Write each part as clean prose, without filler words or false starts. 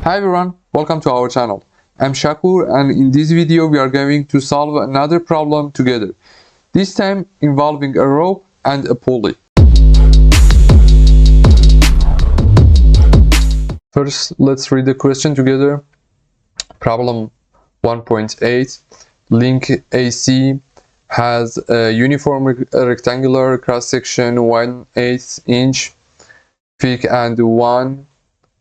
Hi everyone, welcome to our channel. I'm Shakur and in this video we are going to solve another problem together. This time involving a rope and a pulley. First, let's read the question together. Problem 1.8. Link AC has a uniform rectangular cross-section 1/8 inch thick and 1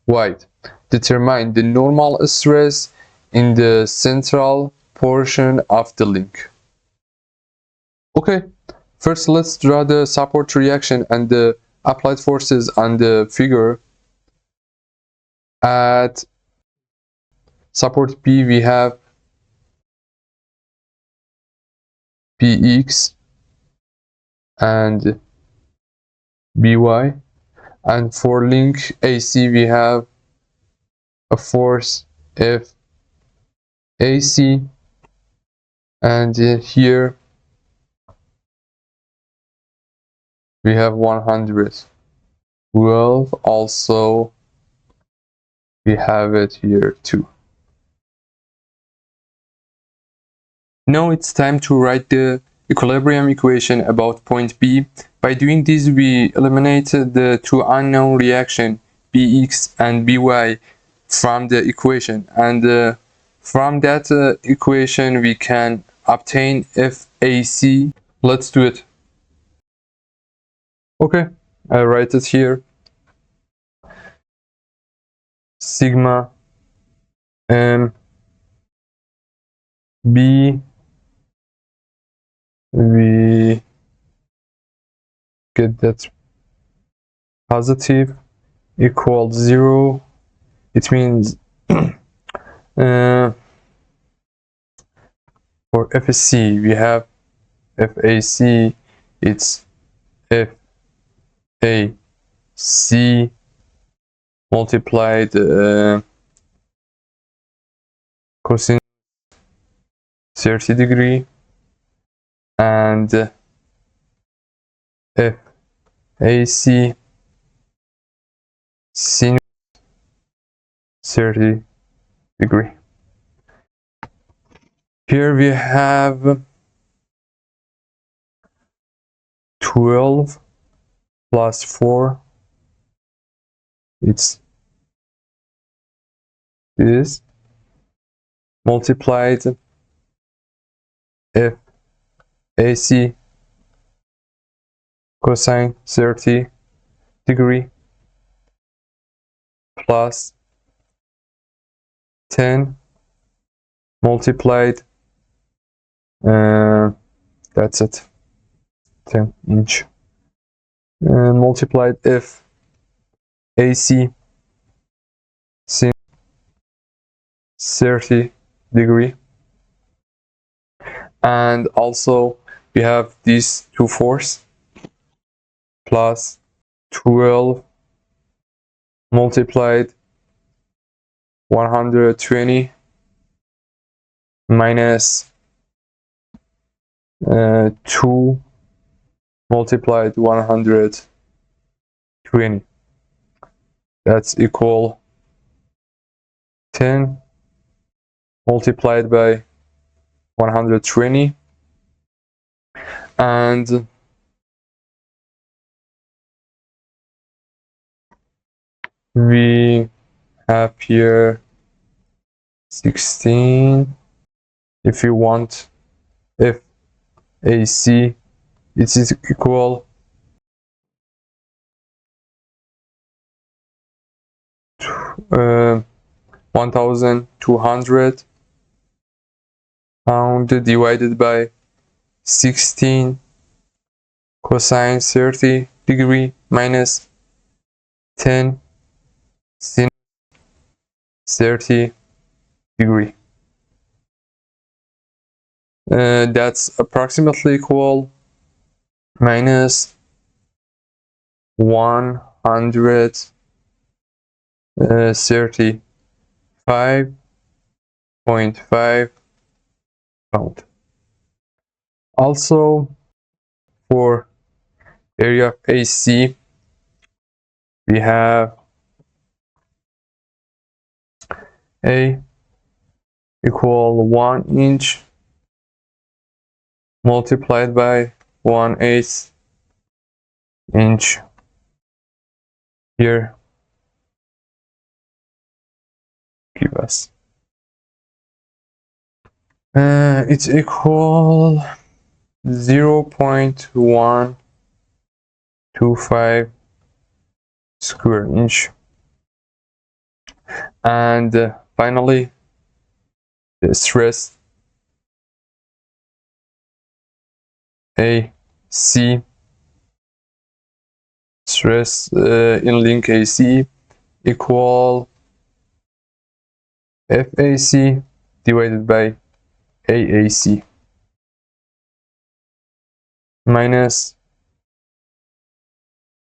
wide. Determine the normal stress in the central portion of the link. Okay, first let's draw the support reaction and the applied forces on the figure. At support B we have Bx and By, and for link AC we have a force F AC, and here we have 112. Also we have it here too. Now it's time to write the equilibrium equation about point B. By doing this we eliminated the two unknown reaction Bx and By from the equation, and from that equation we can obtain FAC. Let's do it. Okay, I write it here. Sigma M B, we get that positive equals 0. It means for FAC we have FAC, it's FAC multiplied cosine 30 degree, and FAC sin 30 degree. Here we have 12 plus 4, it's this, multiplied FAC cosine 30 degree plus 10 multiplied, that's it, 10 inch, multiplied FAC sin 30 degree, and also we have these two force plus 12 multiplied 120 minus 2 multiplied 120, that's equal 10 multiplied by 120, and we have here 16. If you want FAC, it is equal 1200 pound divided by 16 cosine 30 degree minus 10 sin 30 degree. That's approximately equal minus 135.5 pound. Also for area of AC we have A equal 1 inch multiplied by 1/8 inch here give us it's equal 0.125 square inch. And finally, the stress AC, stress in link AC equal FAC divided by AAC minus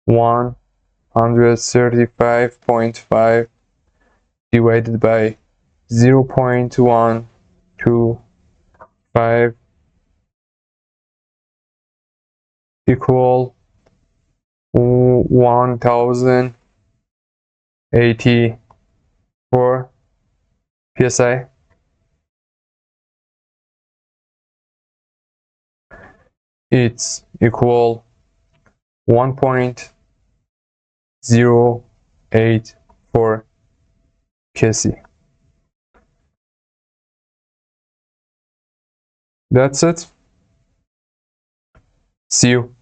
135.5 divided by 0.125 equal 1084 psi. It's equal 1.084 kc. That's it. See you.